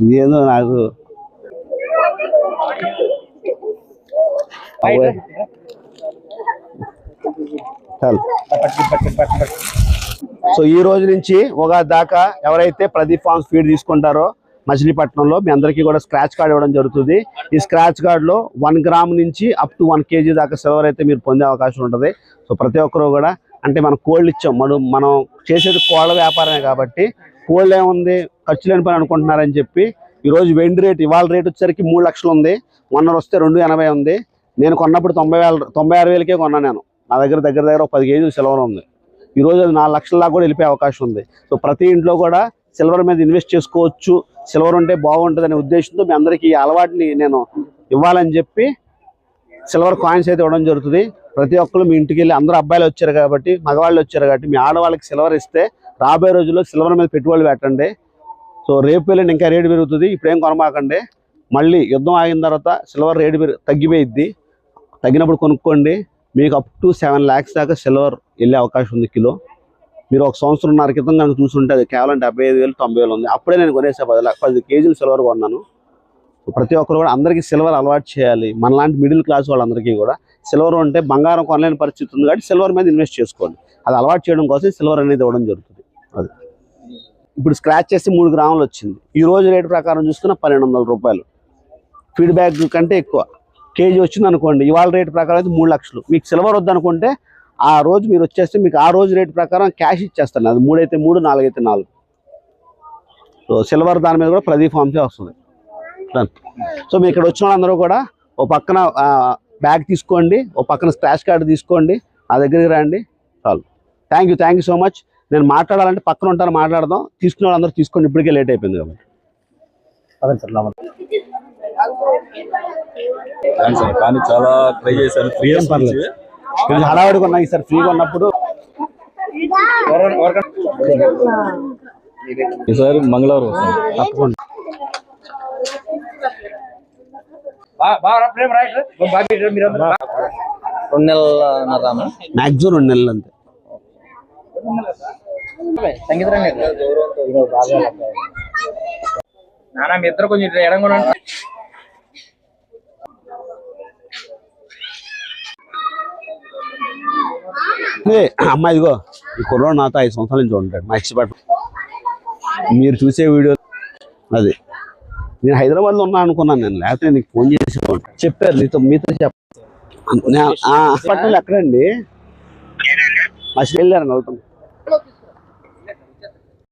ఇదేదో నాకు సో ఈ రోజు నుంచి ఉగాది దాకా ఎవరైతే ప్రదీప్ ఫార్మ్స్ ఫీడ్ తీసుకుంటారో మచిలీపట్నంలో మీ అందరికీ కూడా స్క్రాచ్ కార్డ్ ఇవ్వడం జరుగుతుంది. ఈ స్క్రాచ్ కార్డులో 1 గ్రామ్ నుంచి అప్ టు 1 kg దాకా సిల్వర్ అయితే మీరు పొందే అవకాశం ఉంటుంది. సో ప్రతి ఒక్కరు కూడా అంటే మనం కోళ్ళు ఇచ్చాం, మనం చేసేది కోళ్ళ వ్యాపారమే కాబట్టి కోళ్ళు ఏముంది ఖర్చు లేని పని అనుకుంటున్నారని చెప్పి ఈరోజు వెండి రేట్ ఇవాళ రేట్ వచ్చేసరికి 3 లక్షలు ఉంది. మొన్న వస్తే 280 ఉంది. నేను కొన్నప్పుడు 96,000కే కొన్నాను. నేను నా దగ్గర దగ్గర 10 kg సిల్వర్ ఉంది. ఈరోజు అది 4 లక్షల దాకా కూడా వెళ్ళిపోయే అవకాశం ఉంది. సో ప్రతి ఇంట్లో కూడా సిల్వర్ మీద ఇన్వెస్ట్ చేసుకోవచ్చు, సిల్వర్ ఉంటే బాగుంటుంది అనే ఉద్దేశంతో మీ అందరికీ ఈ అలవాటుని నేను ఇవ్వాలని చెప్పి సిల్వర్ కాయిన్స్ అయితే ఇవ్వడం జరుగుతుంది. ప్రతి ఒక్కరు మీ ఇంటికి వెళ్ళి అందరూ అబ్బాయిలు వచ్చారు కాబట్టి మగవాళ్ళు వచ్చారు కాబట్టి మీ ఆడవాళ్ళకి సిల్వర్ ఇస్తే రాబోయే రోజుల్లో సిల్వర్ మీద పెట్టుబడులు పెట్టండి. సో రేపు వెళ్ళండి ఇంకా రేటు పెరుగుతుంది, ఇప్పుడేం కొనమాకండి. మళ్ళీ యుద్ధం ఆగిన తర్వాత సిల్వర్ రేటు తగ్గిపోయిద్ది. తగ్గినప్పుడు కొనుక్కోండి. మీకు అప్ టు 7 lakhs దాకా సిల్వర్ వెళ్ళే అవకాశం ఉంది కిలో. మీరు 1 సంవత్సరంన్నర క్రితం కనుక చూసుంటే అది కేవలం 75,000 90,000 ఉంది. అప్పుడే నేను కొనేసా 10 kg సిల్వర్ కొన్నాను. ప్రతి ఒక్కరు కూడా అందరికీ సిల్వర్ అలవాటు చేయాలి. మనలాంటి మిడిల్ క్లాస్ వాళ్ళందరికీ కూడా సిల్వర్ ఉంటే బంగారం కొనలేని పరిస్థితి ఉంది కాబట్టి సిల్వర్ మీద ఇన్వెస్ట్ చేసుకోండి. అది అలవాటు చేయడం కోసం సిల్వర్ అనేది ఇవ్వడం జరుగుతుంది. అది ఇప్పుడు స్క్రాచ్ చేసి 3 గ్రాములు వచ్చింది. ఈ రోజు రేటు ప్రకారం చూసుకున్న 1,200 రూపాయలు. ఫీడ్బ్యాక్ కంటే ఎక్కువ కేజీ వచ్చింది అనుకోండి. ఇవాళ రేటు ప్రకారం అయితే 3 లక్షలు. మీకు సిల్వర్ వద్దనుకుంటే ఆ రోజు మీరు వచ్చేస్తే మీకు ఆ రోజు రేటు ప్రకారం క్యాష్ ఇచ్చేస్తాను. అది 3 అయితే 3, 4 అయితే 4. సో సిల్వర్ దాని మీద కూడా ప్రదీప్ ఫార్మ్సే వస్తుంది. సో మీ ఇక్కడ వచ్చిన వాళ్ళందరూ కూడా ఓ పక్కన బ్యాగ్ తీసుకోండి, ఓ పక్కన స్క్రాచ్ కార్డు తీసుకోండి, నా దగ్గరికి రండి, చాలు. Thank you so much. నేను మాట్లాడాలంటే పక్కన ఉంటాను, మాట్లాడదాం. తీసుకునే వాళ్ళందరూ తీసుకోండి, ఇప్పటికే లేట్ అయిపోయింది కాబట్టి. కానీ చాలా ట్రై చేశారు. హడావుడిగా ఉన్నాయి సార్, ఫ్రీగా ఉన్నప్పుడు. ఈసారి మంగళవారం తప్పకుండా. మ్యాక్సిమం 2 నెలలు అంతే. మీ ఇద్దరు కొంచెం ఎడంగా అమ్మాయి ఇదిగో ఈ కుర్రోడు నాతో 5 సంవత్సరాల నుంచి ఉంటాడు మచిలీపట్నం. మీరు చూసే వీడియో అది నేను హైదరాబాద్లో ఉన్నా అనుకున్నాను. నేను లేకపోతే నీకు ఫోన్ చేసి చెప్పారు మీతో చెప్పండి. హాస్పిటల్ ఎక్కడండి? మచిలీ వెళ్ళారని వెళ్తాను.